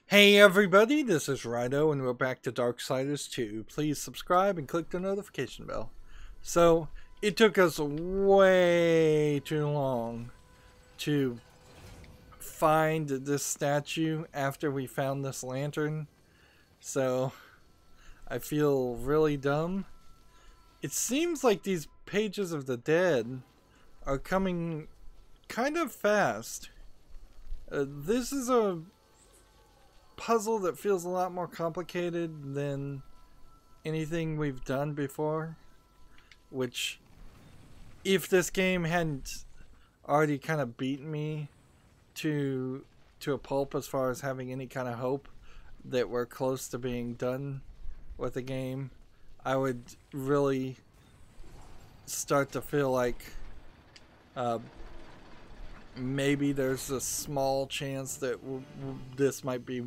Hey everybody, this is Rydo and we're back to Darksiders 2. Please subscribe and click the notification bell. So, it took us way too long to find this statue after we found this lantern. So, I feel really dumb. It seems like these pages of the dead are coming kind of fast. This is a puzzle that feels a lot more complicated than anything we've done before, which if this game hadn't already kind of beaten me to a pulp as far as having any kind of hope that we're close to being done with the game, I would really start to feel like maybe there's a small chance that this might be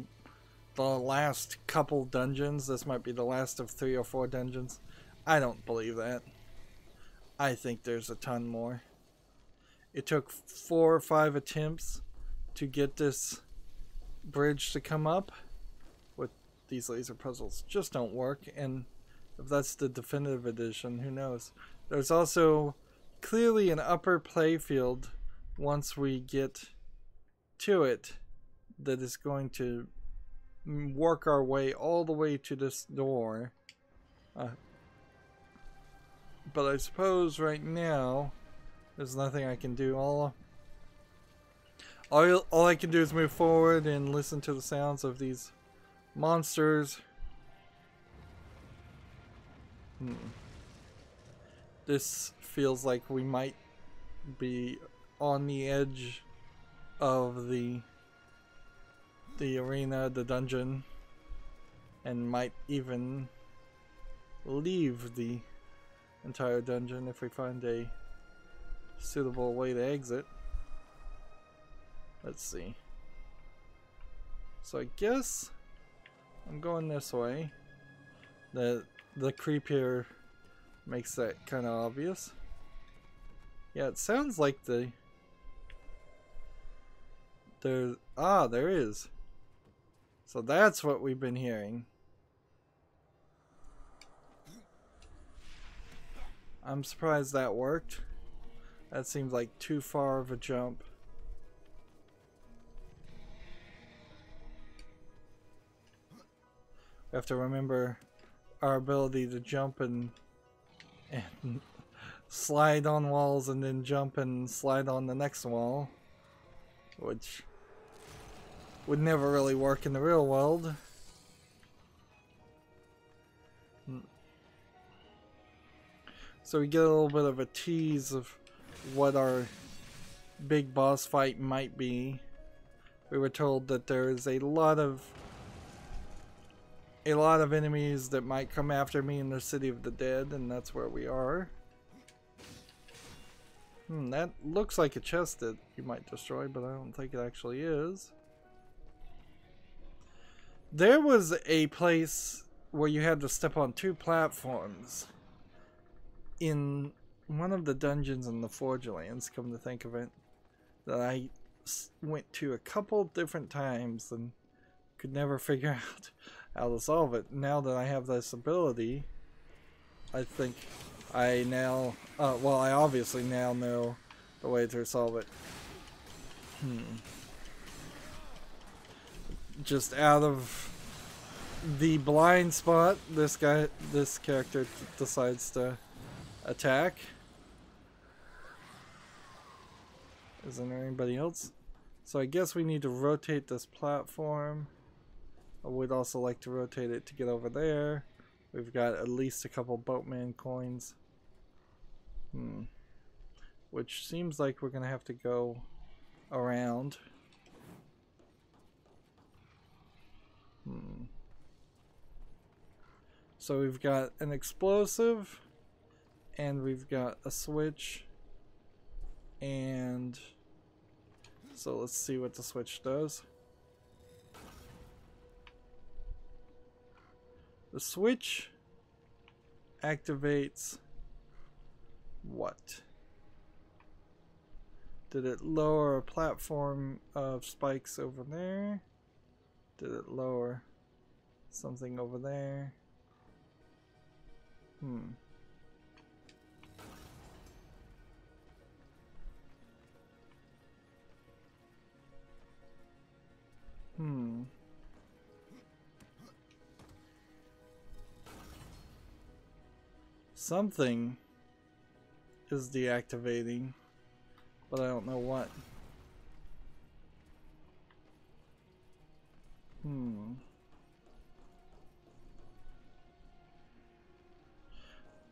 the last couple dungeons. This might be the last of 3 or 4 dungeons. I don't believe that. I think there's a ton more. It took 4 or 5 attempts to get this bridge to come up. With these laser puzzles just don't work, and if that's the definitive edition, who knows. There's also clearly an upper playfield once we get to it that is going to work our way all the way to this door, but I suppose right now there's nothing I can do. All I can do is move forward and listen to the sounds of these monsters. This feels like we might be on the edge of the arena, the dungeon, and might even leave the entire dungeon if we find a suitable way to exit. Let's see. So I guess I'm going this way. The creep here makes that kind of obvious. Yeah, it sounds like there is. So that's what we've been hearing. I'm surprised that worked. That seems like too far of a jump. We have to remember our ability to jump and slide on walls and then jump and slide on the next wall, which would never really work in the real world. So we get a little bit of a tease of what our big boss fight might be. We were told that there is a lot of enemies that might come after me in the City of the Dead, and that's where we are. That looks like a chest that you might destroy, but I don't think it actually is. There was a place where you had to step on 2 platforms in one of the dungeons in the Forgelands, come to think of it, that I went to a couple different times and could never figure out how to solve it. Now that I have this ability, I think I now, well, I obviously now know the way to solve it. Just out of the blind spot, this character decides to attack. Isn't there anybody else? So I guess we need to rotate this platform. I would also like to rotate it to get over there. We've got at least a couple boatman coins. Which seems like we're gonna have to go around. So we've got an explosive, and we've got a switch, and so let's see what the switch does. The switch activates what? Did it lower a platform of spikes over there? Did it lower something over there? Hmm. Something is deactivating, but I don't know what.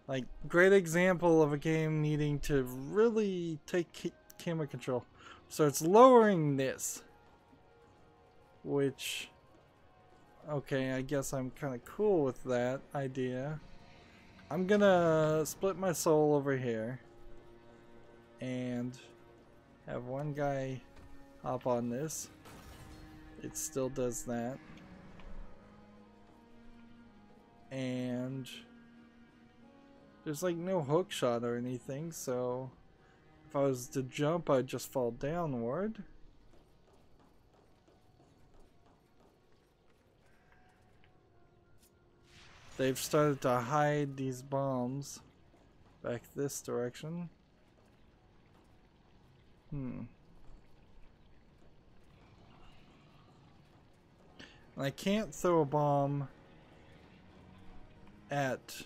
Like, great example of a game needing to really take camera control. So it's lowering this, which, okay, I guess I'm kind of cool with that idea. I'm gonna split my soul over here and have one guy hop on this. It still does that. And there's like no hook shot or anything, so if I was to jump, I'd just fall downward. They've started to hide these bombs back this direction. I can't throw a bomb at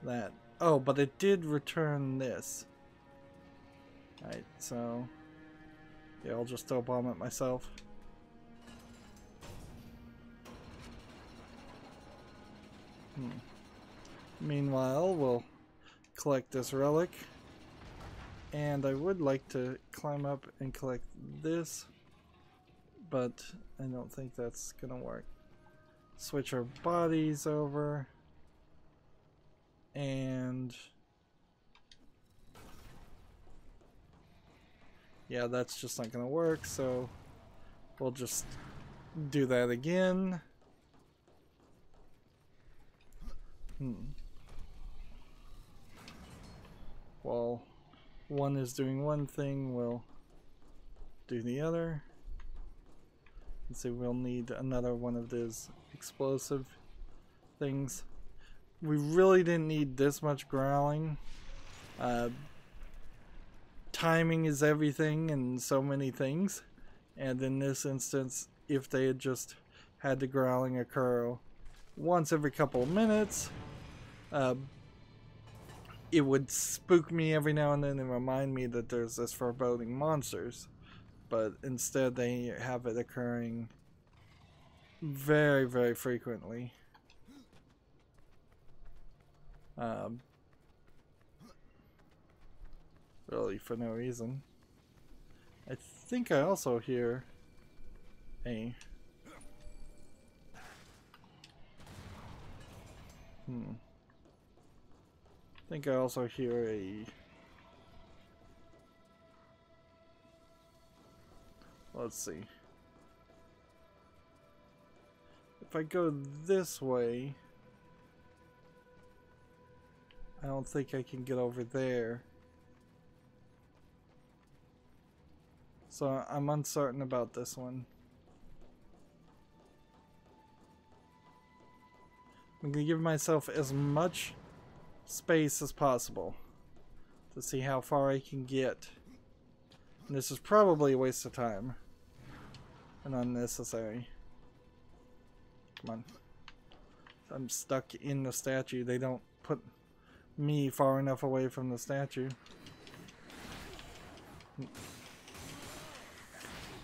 that. Oh, but it did return this. Right, so yeah, I'll just throw a bomb at myself. Meanwhile, we'll collect this relic. And I would like to climb up and collect this, but I don't think that's gonna work. Switch our bodies over. And yeah, that's just not gonna work, so we'll just do that again. While one is doing one thing, we'll do the other. And so we'll need another one of those explosive things. We really didn't need this much growling. Timing is everything in so many things. And in this instance, if they had just had the growling occur once every couple of minutes, it would spook me every now and then and remind me that there's this foreboding monsters. But instead they have it occurring very, very frequently. Really for no reason. I think I also hear a I think I also hear a let's see. If I go this way, I don't think I can get over there. So I'm uncertain about this one. I'm gonna give myself as much space as possible to see how far I can get. And this is probably a waste of time and unnecessary. Come on. I'm stuck in the statue. They don't put me far enough away from the statue.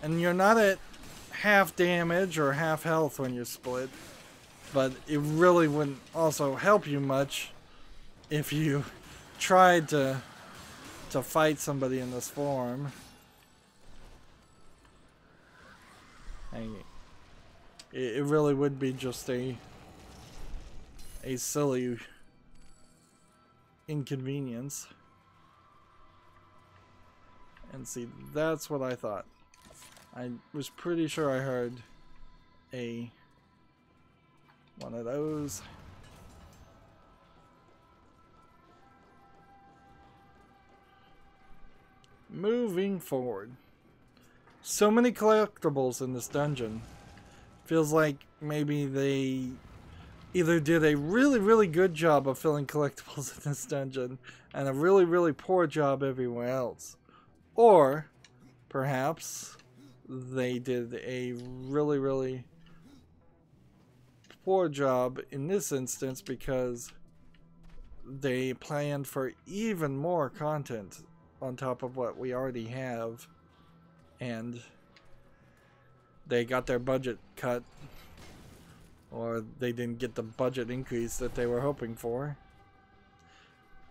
And you're not at half damage or half health when you're split, but it really wouldn't also help you much if you tried to fight somebody in this form. It really would be just a silly inconvenience. And see, that's what I thought. I was pretty sure I heard one of those. Moving forward. So many collectibles in this dungeon. Feels like maybe they either did a really, really good job of filling collectibles in this dungeon and a really, really poor job everywhere else. Or perhaps they did a really, really poor job in this instance because they planned for even more content on top of what we already have, and they got their budget cut, or they didn't get the budget increase that they were hoping for.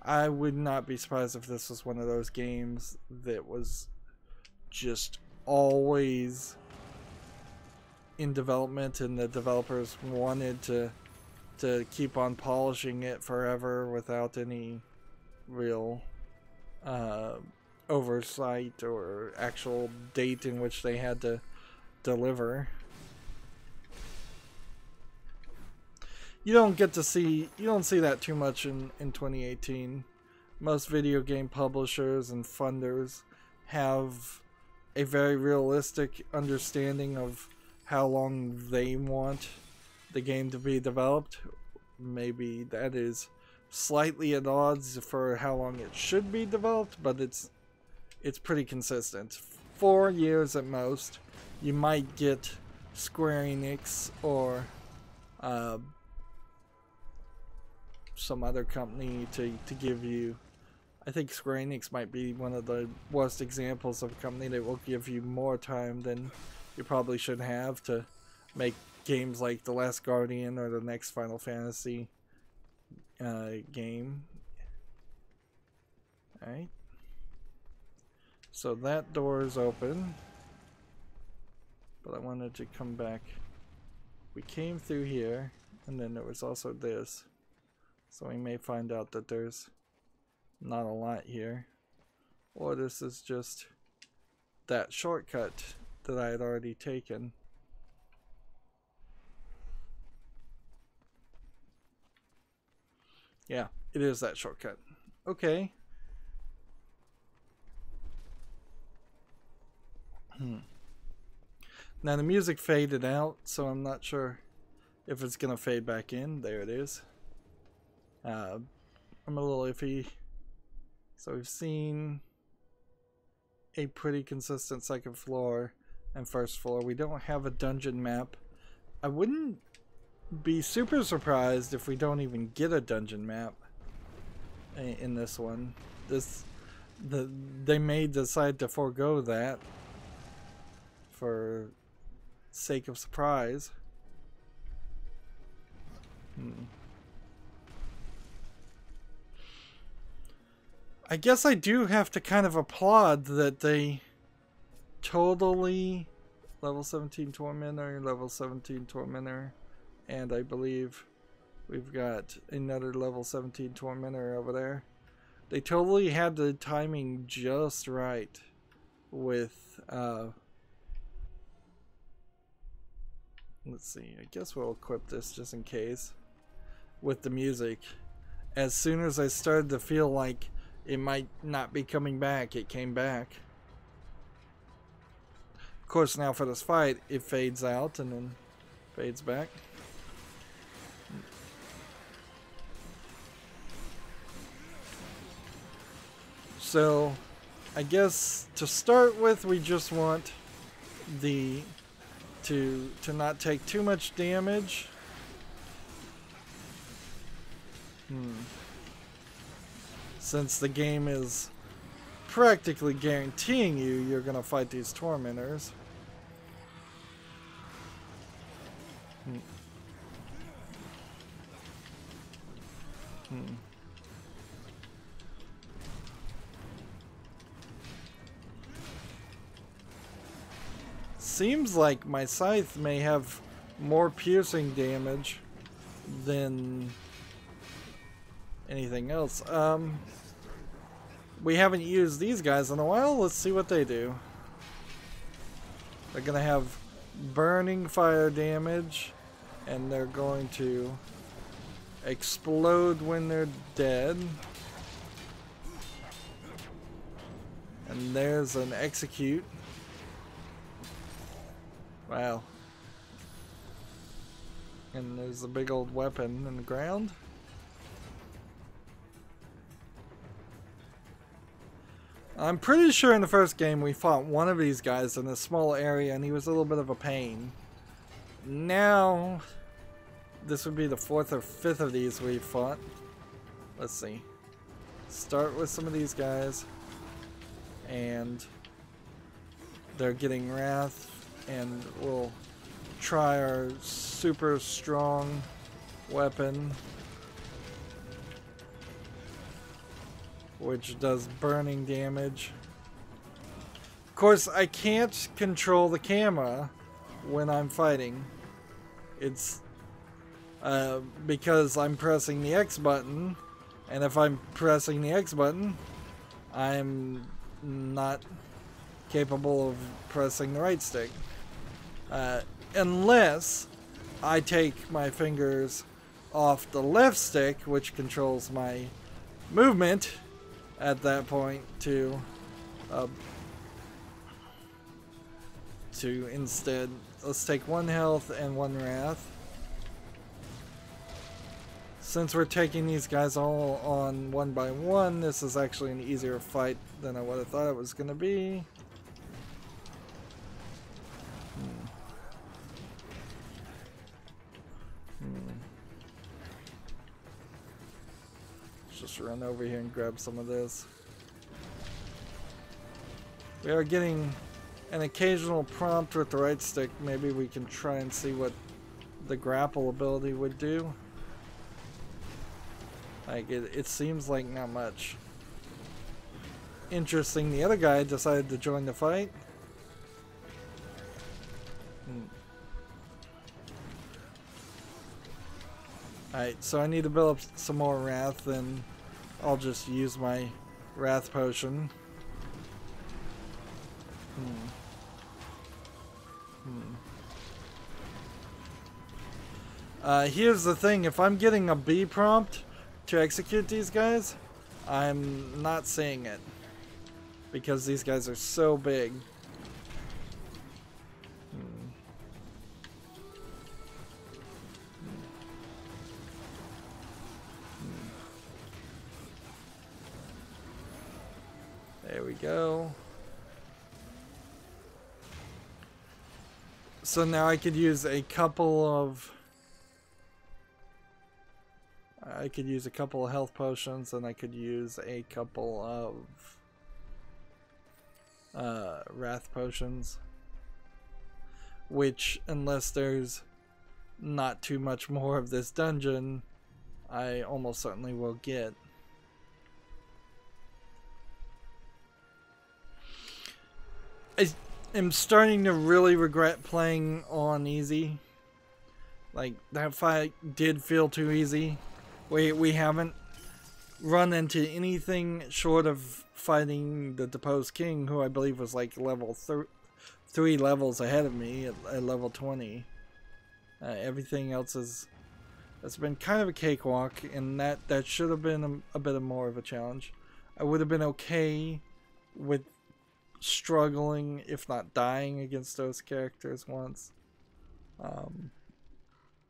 I would not be surprised if this was one of those games that was just always in development and the developers wanted to keep on polishing it forever without any real oversight or actual date in which they had to deliver. You don't see that too much in 2018. Most video game publishers and funders have a very realistic understanding of how long they want the game to be developed. Maybe that is slightly at odds for how long it should be developed, but it's pretty consistent. 4 years at most. You might get Square Enix or some other company to give you. I think Square Enix might be one of the worst examples of a company that will give you more time than you probably should have to make games like The Last Guardian or the next Final Fantasy game. Alright. So that door is open. But I wanted to come back. We came through here, and then there was also this. So we may find out that there's not a lot here. Or this is just that shortcut that I had already taken. Yeah, it is that shortcut. Okay. Now the music faded out, so I'm not sure if it's gonna fade back in. There it is. I'm a little iffy. So we've seen a pretty consistent second floor and first floor. We don't have a dungeon map. I wouldn't be super surprised if we don't even get a dungeon map in this one. They may decide to forego that for sake of surprise. I guess I do have to kind of applaud that they totally level 17 Tormentor, level 17 Tormentor, and I believe we've got another level 17 Tormentor over there. They totally had the timing just right with let's see, I guess we'll equip this just in case with the music. As soon as I started to feel like it might not be coming back, it came back. Of course, now for this fight, it fades out and then fades back. So, I guess to start with, we just want the to not take too much damage. Since the game is practically guaranteeing you're gonna fight these tormentors. Seems like my scythe may have more piercing damage than anything else. We haven't used these guys in a while. Let's see what they do. They're gonna have burning fire damage, and they're going to explode when they're dead. And there's an execute. Wow. And there's a big old weapon in the ground. I'm pretty sure in the first game we fought one of these guys in a small area and he was a little bit of a pain. Now, this would be the 4th or 5th of these we've fought. Let's see. Start with some of these guys. And they're getting wrath. And we'll try our super strong weapon, which does burning damage. Of course, I can't control the camera when I'm fighting. It's because I'm pressing the X button, and if I'm pressing the X button, I'm not capable of pressing the right stick. Unless I take my fingers off the left stick, which controls my movement at that point, to instead, let's take 1 health and 1 wrath. Since we're taking these guys all on 1 by 1, this is actually an easier fight than I would have thought it was going to be. Let's just run over here and grab some of this. We are getting an occasional prompt with the right stick. Maybe we can try and see what the grapple ability would do. Like, it seems like not much. Interesting, the other guy decided to join the fight. Alright, so I need to build up some more wrath, and I'll just use my wrath potion. Here's the thing, if I'm getting a B prompt to execute these guys, I'm not seeing it. Because these guys are so big. There we go. So now I could use a couple of health potions, and I could use a couple of wrath potions, which, unless there's not too much more of this dungeon, I almost certainly will get. I am starting to really regret playing on easy. Like, that fight did feel too easy. We haven't run into anything short of fighting the deposed king, who I believe was like level 3 levels ahead of me at level 20. Everything else has been kind of a cakewalk, and that should have been a bit more of a challenge. I would have been okay with struggling, if not dying, against those characters once.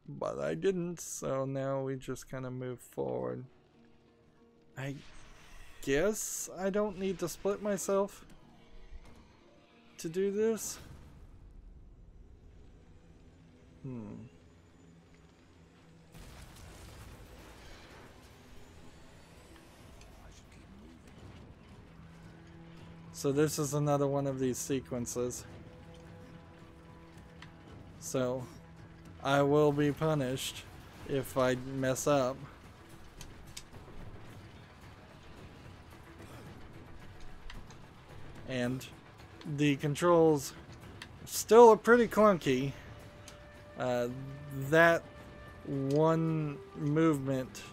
But I didn't, so now we just kind of move forward. I guess I don't need to split myself to do this. So this is another one of these sequences. So I will be punished if I mess up. And the controls still are pretty clunky. That one movement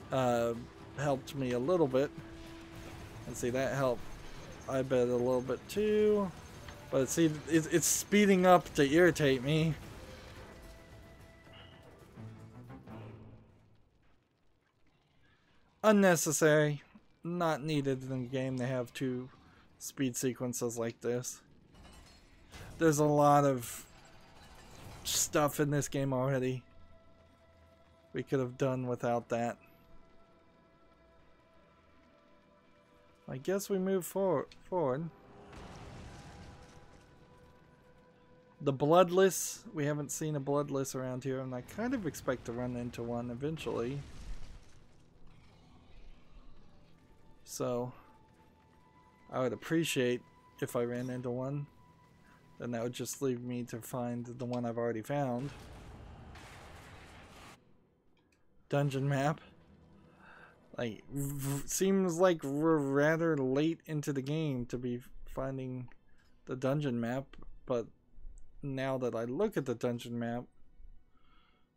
helped me a little bit. And see, that helped, I bet, a little bit too. But see, it's speeding up to irritate me. Unnecessary. Not needed in the game to have 2 speed sequences like this. There's a lot of stuff in this game already. We could have done without that. I guess we move forward. The bloodless, we haven't seen a bloodless around here, and I kind of expect to run into one eventually. So, I would appreciate if I ran into one. Then that would just leave me to find the one I've already found. Dungeon map. Like, seems like we're rather late into the game to be finding the dungeon map, but now that I look at the dungeon map,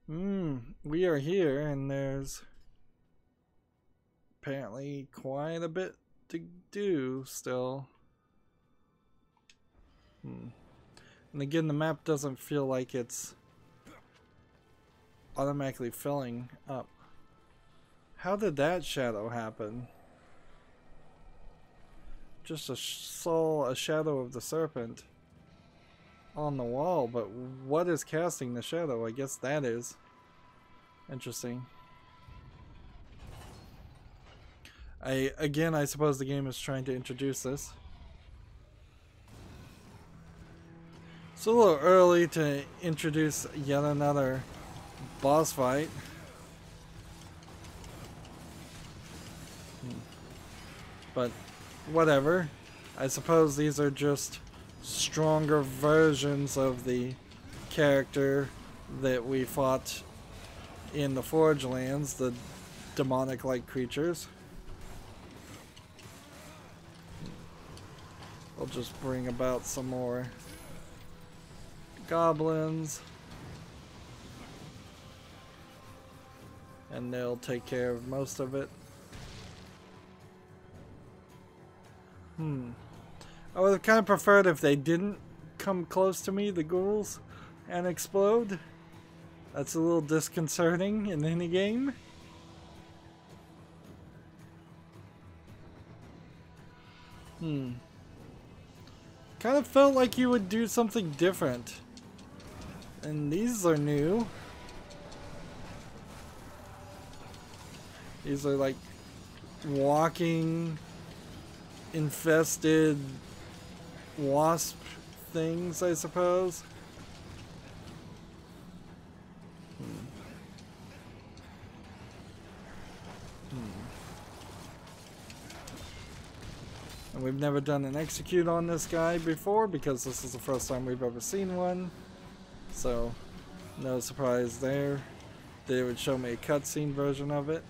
we are here, and there's apparently quite a bit to do still. And again, the map doesn't feel like it's automatically filling up. How did that shadow happen? Just saw a shadow of the serpent on the wall, but what is casting the shadow? I guess that is interesting. I suppose the game is trying to introduce this. It's a little early to introduce yet another boss fight. But whatever. I suppose these are just stronger versions of the character that we fought in the Forge Lands, the demonic-like creatures. I'll just bring about some more goblins, and they'll take care of most of it. I would have kind of preferred if they didn't come close to me, the ghouls, and explode. That's a little disconcerting in any game. Kind of felt like you would do something different. And these are new. These are like walking infested wasp things, I suppose. And we've never done an execute on this guy before because this is the first time we've ever seen one. So, no surprise there. They would show me a cutscene version of it.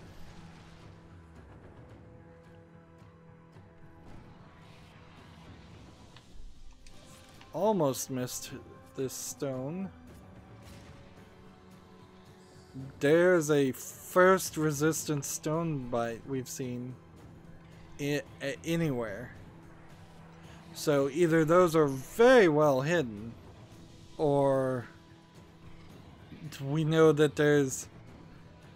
Almost missed this stone. There's a first resistance stone bite we've seen anywhere. So either those are very well hidden, or we know that there's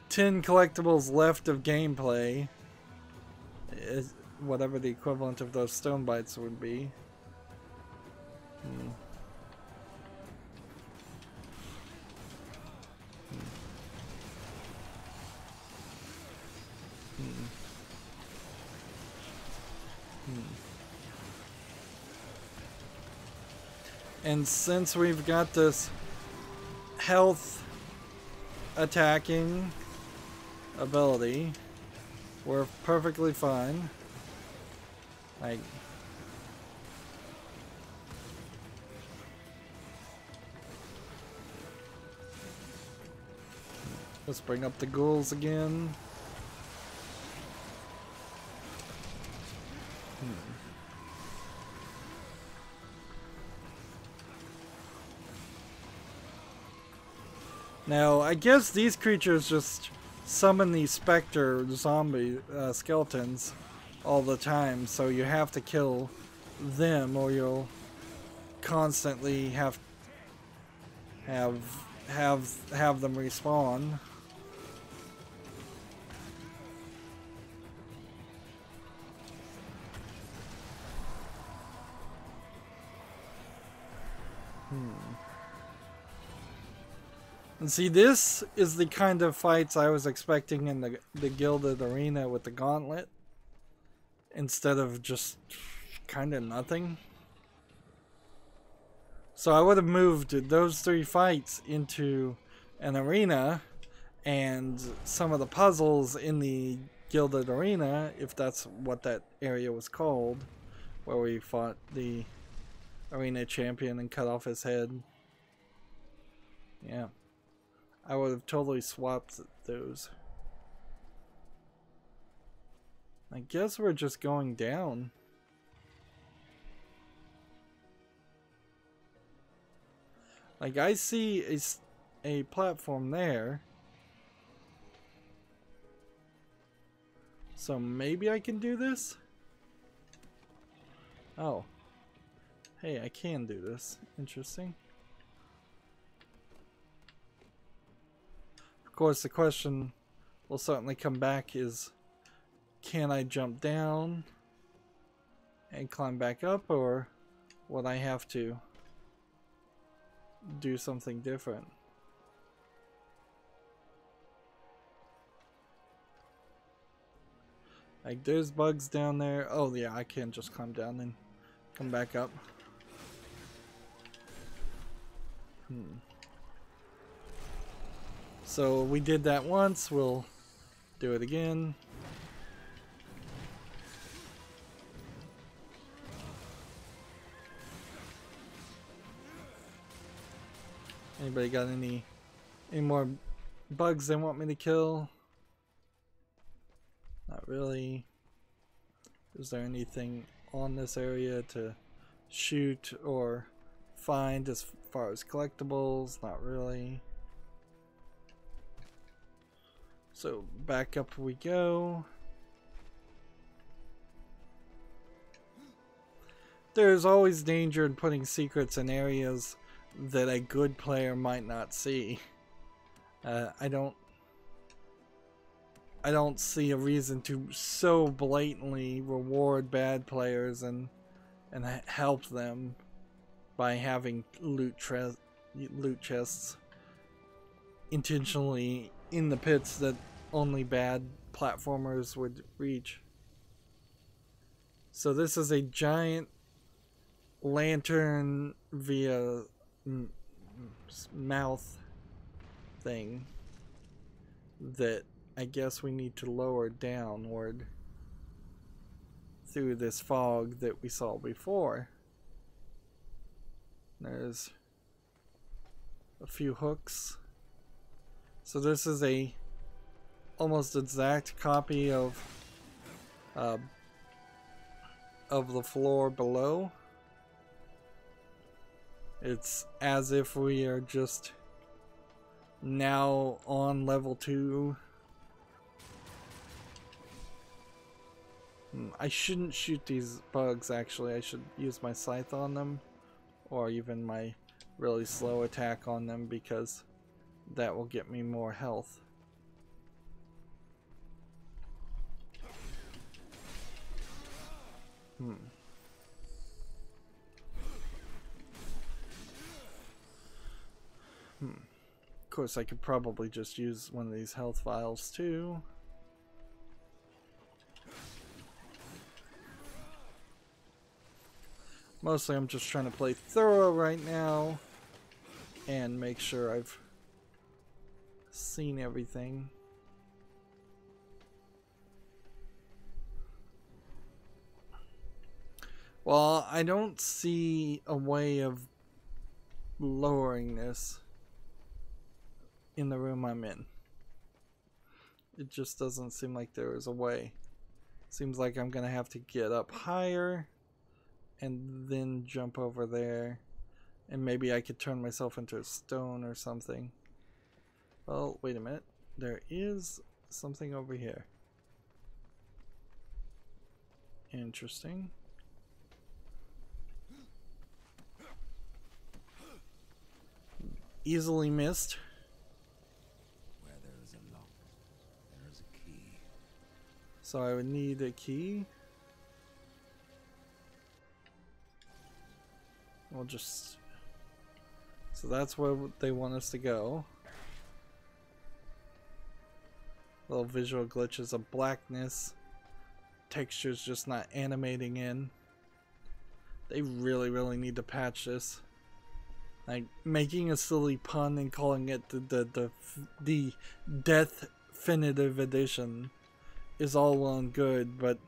10 collectibles left of gameplay, whatever the equivalent of those stone bites would be. And since we've got this health attacking ability, we're perfectly fine. Like, let's bring up the ghouls again. Now, I guess these creatures just summon these specter zombie skeletons all the time, so you have to kill them or you'll constantly have them respawn. And see, this is the kind of fights I was expecting in the Gilded Arena with the Gauntlet, instead of just kind of nothing. So I would have moved those 3 fights into an arena, and some of the puzzles in the Gilded Arena, if that's what that area was called, where we fought the arena champion and cut off his head. Yeah. I would have totally swapped those. I guess we're just going down. Like, I see a platform there. So maybe I can do this? Oh. Hey, I can do this. Interesting. Of course, the question will certainly come back is, can I jump down and climb back up, or would I have to do something different? Like, there's bugs down there. Oh yeah, I can just climb down and come back up. So we did that once, we'll do it again. Anybody got any more bugs they want me to kill? Not really. Is there anything on this area to shoot or find as far as collectibles? Not really. So back up we go. There's always danger in putting secrets in areas that a good player might not see. I don't see a reason to so blatantly reward bad players and help them by having loot chests intentionally in the pits that only bad platformers would reach. So this is a giant lantern via mouth thing that I guess we need to lower downward through this fog that we saw before. There's a few hooks. So this is a almost exact copy of the floor below. It's as if we are just now on level 2. I shouldn't shoot these bugs, actually. I should use my scythe on them, or even my really slow attack on them, because that will get me more health. Of course, I could probably just use one of these health vials too. Mostly I'm just trying to play thorough right now and make sure I've seen everything. Well, I don't see a way of lowering this in the room I'm in. It just doesn't seem like there is a way. Seems like I'm gonna have to get up higher and then jump over there, and maybe I could turn myself into a stone or something. Well, wait a minute. There is something over here. Interesting. Easily missed. Where there is a lock, there is a key. So I would need a key. We'll just... So that's where they want us to go. Little visual glitches of blackness. Textures just not animating in. They really need to patch this. Like, making a silly pun and calling it the Deathinitive edition is all well and good, but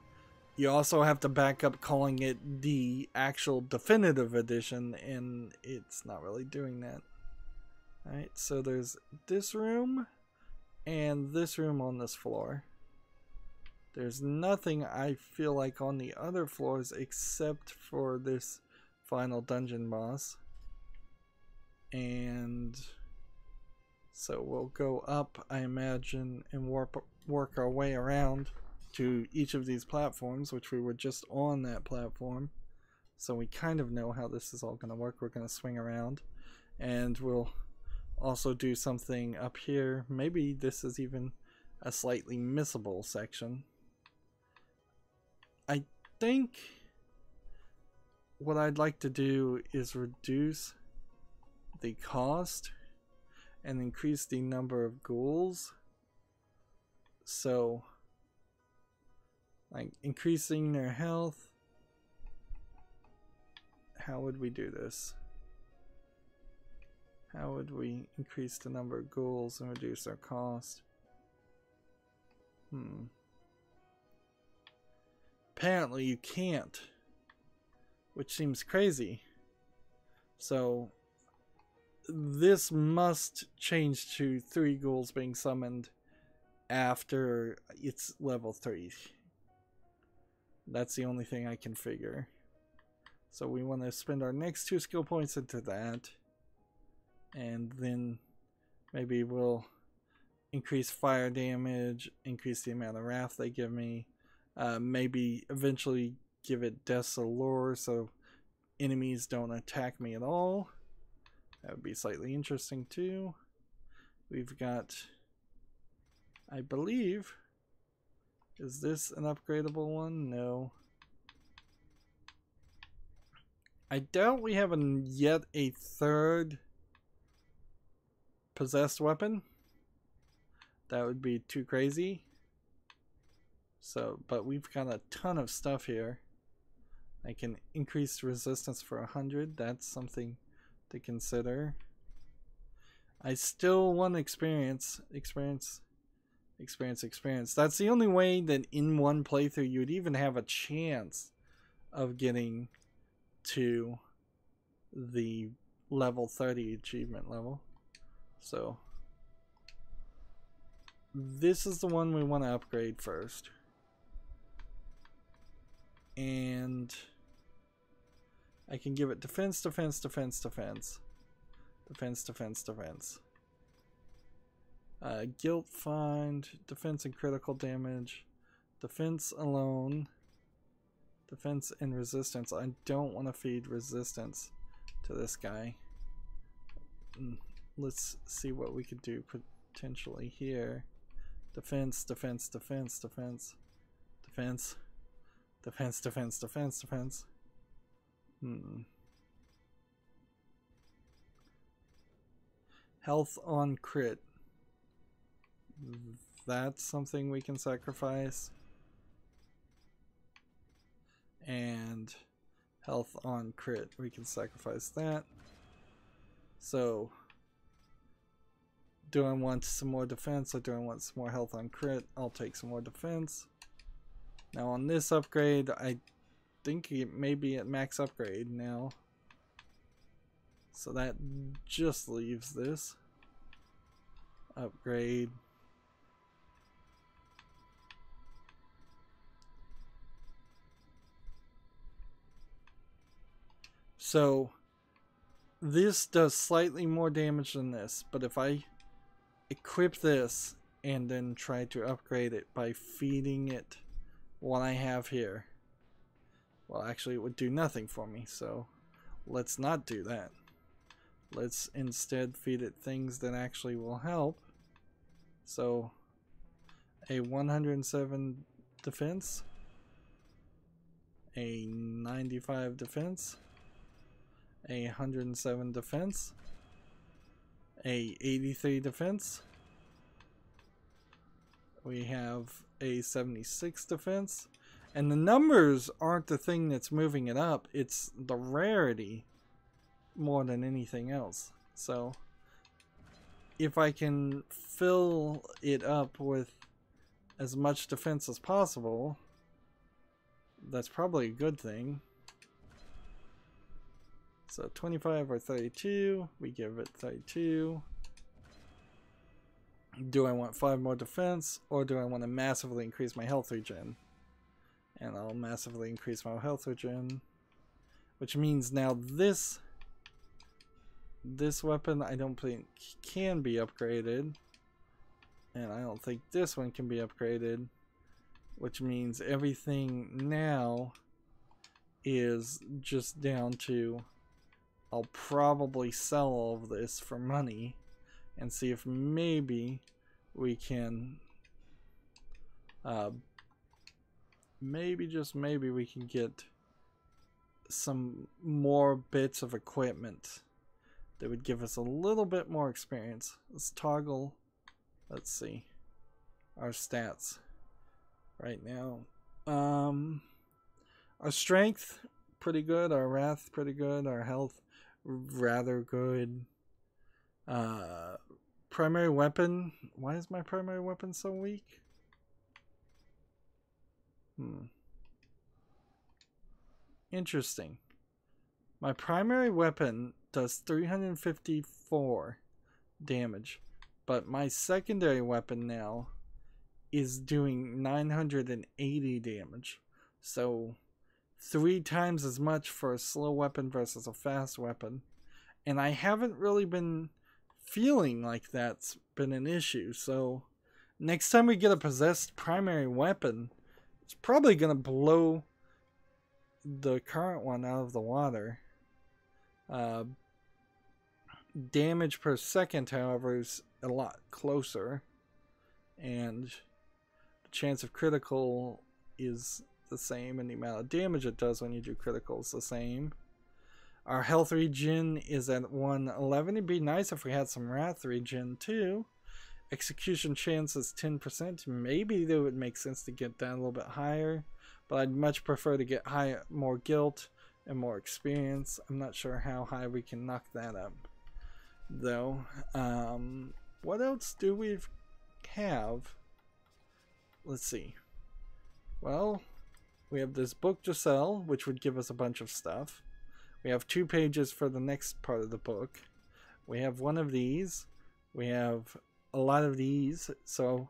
you also have to back up calling it the actual definitive edition, and it's not really doing that. Alright, so there's this room and this room on this floor. There's nothing I feel like on the other floors except for this final dungeon boss. And so we'll go up, I imagine, and work our way around to each of these platforms, which we were just on that platform. So we kind of know how this is all going to work. We're going to swing around, and we'll also do something up here. Maybe this is even a slightly missable section. I think what I'd like to do is reduce the cost and increase the number of ghouls. So, like, increasing their health. How would we do this? How would we increase the number of ghouls and reduce our cost? Apparently you can't, which seems crazy. So this must change to 3 ghouls being summoned after it's level 3. That's the only thing I can figure. So we want to spend our next 2 skill points into that, and then maybe we'll increase fire damage, increase the amount of wrath they give me, maybe eventually give it Death's Allure so enemies don't attack me at all. That would be slightly interesting too. We've got, I believe, is this an upgradable one? No. I doubt we have yet a 3rd possessed weapon. That would be too crazy. So, but we've got a ton of stuff here. I can increase resistance for 100. That's something to consider. I still want experience. Experience. That's the only way that in one playthrough you'd even have a chance of getting to the level 30 achievement level. So this is the one we want to upgrade first. And I can give it defense. Guilt find, defense and critical damage, defense alone, defense and resistance. I don't want to feed resistance to this guy. Let's see what we could do potentially here. Defense. Health on crit. That's something we can sacrifice. And health on crit. We can sacrifice that. So, do I want some more defense or do I want some more health on crit? I'll take some more defense. Now on this upgrade, I think it may be at max upgrade now. So that just leaves this. Upgrade. So this does slightly more damage than this, but if I equip this and then try to upgrade it by feeding it what I have here, well, actually it would do nothing for me, so let's not do that. Let's instead feed it things that actually will help. So a 107 defense, a 95 defense, a 107 defense, a 83 defense, We have a 76 defense. And the numbers aren't the thing that's moving it up. It's the rarity more than anything else. So if I can fill it up with as much defense as possible, that's probably a good thing. So 25 or 32, we give it 32. Do I want 5 more defense, or do I want to massively increase my health regen? And I'll massively increase my health regen, which means now this weapon I don't think can be upgraded, and I don't think this one can be upgraded, which means everything now is just down to I'll probably sell all of this for money and see if maybe we can maybe, just maybe, we can get some more bits of equipment that would give us a little bit more experience. Let's toggle, let's see, our stats right now. Our strength, pretty good. Our wrath, pretty good. Our health, rather good. Primary weapon, why is my primary weapon so weak? Interesting. My primary weapon does 354 damage, but my secondary weapon now is doing 980 damage. So 3 times as much for a slow weapon versus a fast weapon. And I haven't really been feeling like that's been an issue. So next time we get a possessed primary weapon, it's probably going to blow the current one out of the water. Damage per second, however, is a lot closer. And the chance of critical is the same, and the amount of damage it does when you do critical is the same. Our health regen is at 111. It'd be nice if we had some wrath regen too. Execution chance is 10%. Maybe it would make sense to get that a little bit higher, but I'd much prefer to get more guilt and more experience. I'm not sure how high we can knock that up though. What else do we have? Let's see. Well, we have this book to sell, which would give us a bunch of stuff. We have 2 pages for the next part of the book. We have one of these. We have a lot of these. So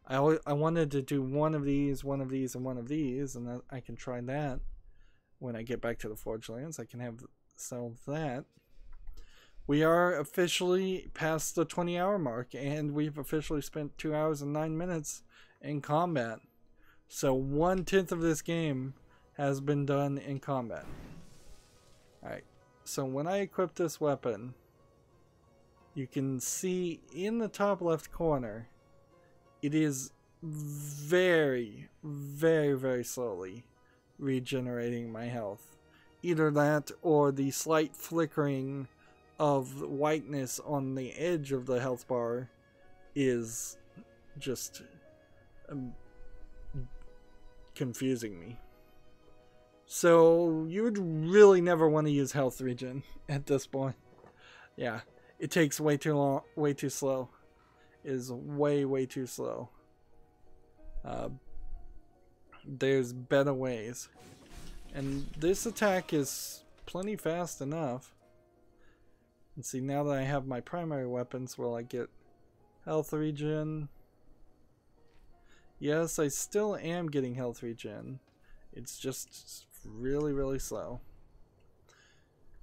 I wanted to do one of these, and one of these, and I can try that when I get back to the Forge Lands. I can sell that. We are officially past the 20-hour mark, and we've officially spent 2 hours and 9 minutes in combat. So 1/10 of this game has been done in combat. Alright, so when I equip this weapon, you can see in the top left corner, it is very, very, very slowly regenerating my health. Either that or the slight flickering of whiteness on the edge of the health bar is just confusing me. So you would really never want to use health regen at this point. Yeah, it takes way too long, way too slow. It is way, way too slow. There's better ways. And this attack is plenty fast enough. And see, now that I have my primary weapons, will I get health regen? Yes, I still am getting health regen. It's just really, really slow.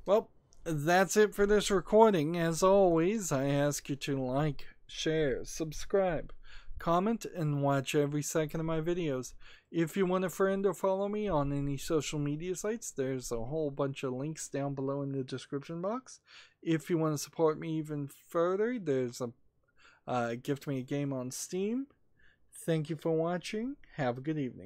Well, that's it for this recording. As always, I ask you to like, share, subscribe, comment, and watch every second of my videos. If you want a friend or follow me on any social media sites, there's a whole bunch of links down below in the description box. If you want to support me even further, there's a Gift Me a Game on Steam. Thank you for watching. Have a good evening.